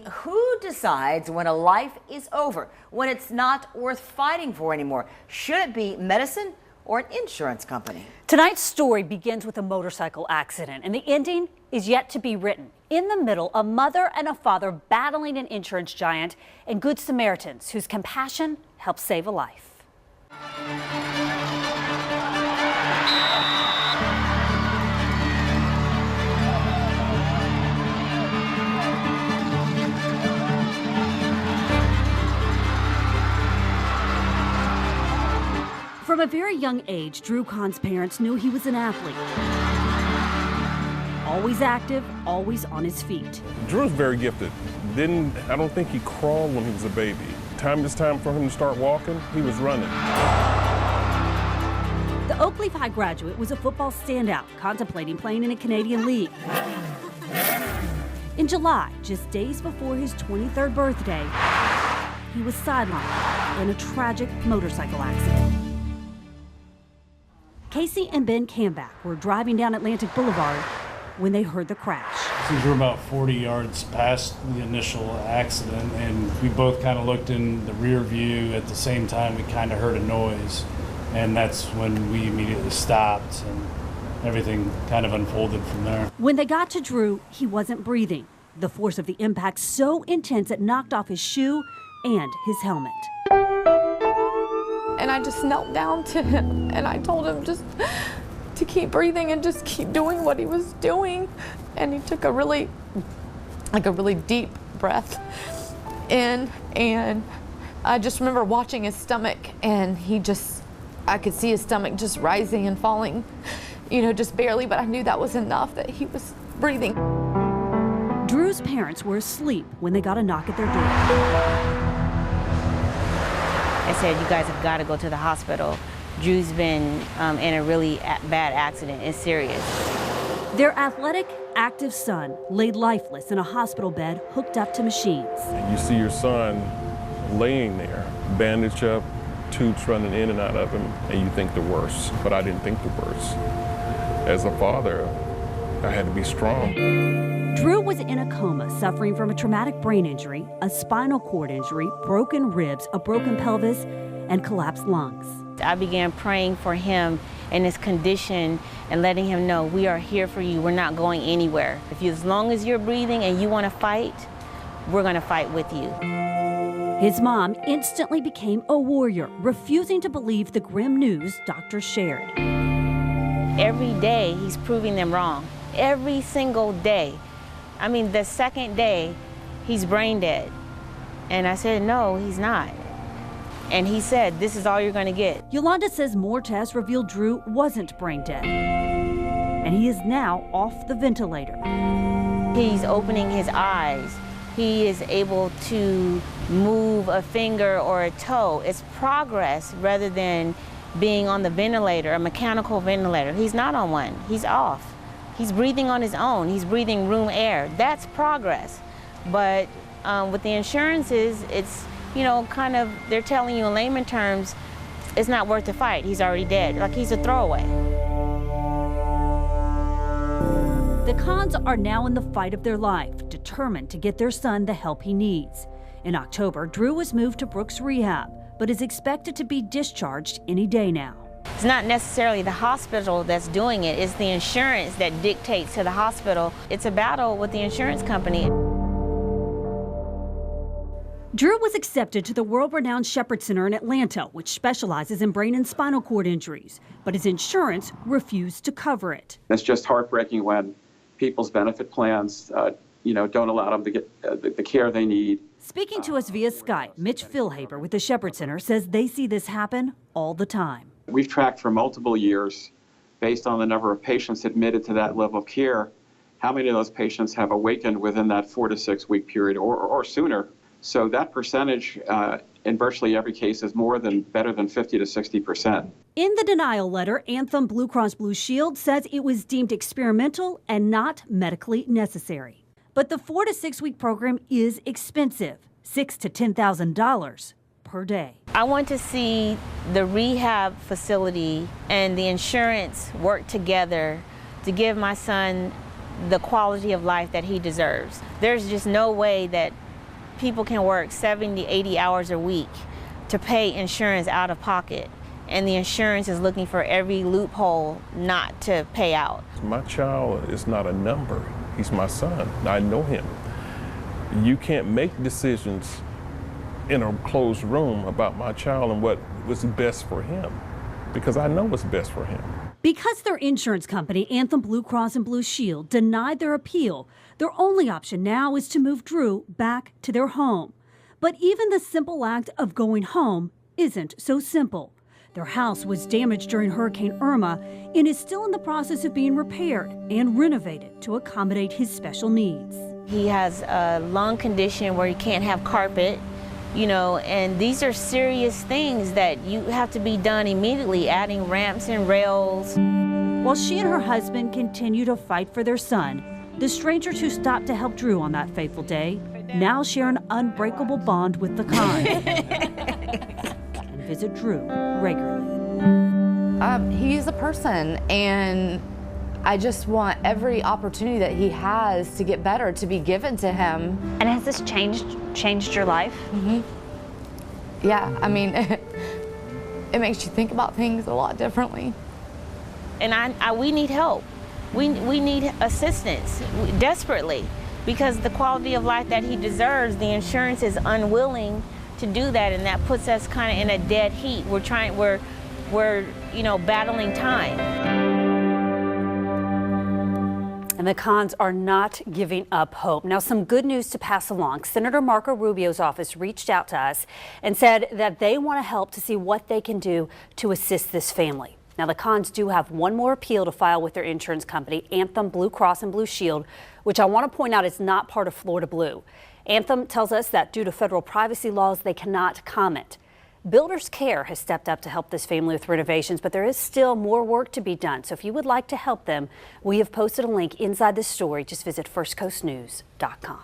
who decides when a life is over, when it's not worth fighting for anymore? Should it be medicine or an insurance company? Tonight's story begins with a motorcycle accident, and the ending is yet to be written. In the middle, a mother and a father battling an insurance giant, and Good Samaritans whose compassion helps save a life. From a very young age, Drew Kahn's parents knew he was an athlete. Always active, always on his feet. Drew's very gifted. I don't think he crawled when he was a baby. It's time for him to start walking, he was running. The Oakleaf High graduate was a football standout, contemplating playing in a Canadian league. In July, just days before his 23rd birthday, he was sidelined in a tragic motorcycle accident. Casey and Ben Camback were driving down Atlantic Boulevard when they heard the crash. We were about 40 yards past the initial accident, and we both kind of looked in the rear view. At the same time, we kind of heard a noise, and that's when we immediately stopped, and everything kind of unfolded from there. When they got to Drew, he wasn't breathing. The force of the impact so intense it knocked off his shoe and his helmet. And I just knelt down to him, and I told him just to keep breathing and just keep doing what he was doing. And he took a really deep breath in, and I just remember watching his stomach, and I could see his stomach just rising and falling, just barely, but I knew that was enough, that he was breathing. Drew's parents were asleep when they got a knock at their door. I said, you guys have got to go to the hospital. Drew's been in a really bad accident. It's serious. Their athletic, active son laid lifeless in a hospital bed hooked up to machines. And you see your son laying there, bandaged up, tubes running in and out of him, and you think the worst. But I didn't think the worst. As a father, I had to be strong. Drew was in a coma, suffering from a traumatic brain injury, a spinal cord injury, broken ribs, a broken pelvis, and collapsed lungs. I began praying for him in his condition and letting him know, we are here for you. We're not going anywhere. As long as you're breathing and you want to fight, we're going to fight with you. His mom instantly became a warrior, refusing to believe the grim news doctors shared. Every day, he's proving them wrong. Every single day. I mean, the second day, he's brain dead. And I said, no, he's not. And he said, this is all you're going to get. Yolanda says more tests revealed Drew wasn't brain dead. And he is now off the ventilator. He's opening his eyes. He is able to move a finger or a toe. It's progress rather than being on the ventilator, a mechanical ventilator. He's not on one. He's off. He's breathing on his own. He's breathing room air. That's progress. But with the insurances, it's, they're telling you in layman terms, it's not worth the fight. He's already dead. Like he's a throwaway. The Kahns are now in the fight of their life, determined to get their son the help he needs. In October, Drew was moved to Brooks Rehab, but is expected to be discharged any day now. It's not necessarily the hospital that's doing it, it's the insurance that dictates to the hospital. It's a battle with the insurance company. Drew was accepted to the world-renowned Shepherd Center in Atlanta, which specializes in brain and spinal cord injuries, but his insurance refused to cover it. It's just heartbreaking when people's benefit plans, don't allow them to get the care they need. Speaking to us via Skype, Mitch Philhaber with the Shepherd Center says they see this happen all the time. We've tracked for multiple years, based on the number of patients admitted to that level of care, how many of those patients have awakened within that 4 to 6 week period or sooner. So that percentage in virtually every case is better than 50 to 60%. In the denial letter, Anthem Blue Cross Blue Shield says it was deemed experimental and not medically necessary. But the 4 to 6 week program is expensive, $6,000 to $10,000 per day. I want to see the rehab facility and the insurance work together to give my son the quality of life that he deserves. There's just no way that people can work 70, 80 hours a week to pay insurance out of pocket, and the insurance is looking for every loophole not to pay out. My child is not a number. He's my son. I know him. You can't make decisions in a closed room about my child and what was best for him, because I know what's best for him. Because their insurance company, Anthem Blue Cross and Blue Shield, denied their appeal, their only option now is to move Drew back to their home. But even the simple act of going home isn't so simple. Their house was damaged during Hurricane Irma and is still in the process of being repaired and renovated to accommodate his special needs. He has a lung condition where he can't have carpet, you know, and these are serious things that you have to be done immediately, adding ramps and rails. While she and her husband continue to fight for their son, the strangers who stopped to help Drew on that fateful day now share an unbreakable bond with the kind and visit Drew regularly. He's a person, and I just want every opportunity that he has to get better to be given to him. And has this changed your life? Mm-hmm. Yeah, I mean, it makes you think about things a lot differently. And we need help. We need assistance desperately, because the quality of life that he deserves, the insurance is unwilling to do that, and that puts us kind of in a dead heat. We're you know, battling time. And the Khans are not giving up hope. Now, some good news to pass along. Senator Marco Rubio's office reached out to us and said that they want to help to see what they can do to assist this family. Now, the Khans do have one more appeal to file with their insurance company, Anthem Blue Cross and Blue Shield, which I want to point out is not part of Florida Blue. Anthem tells us that due to federal privacy laws, they cannot comment. Builders Care has stepped up to help this family with renovations, but there is still more work to be done. So if you would like to help them, we have posted a link inside this story. Just visit firstcoastnews.com.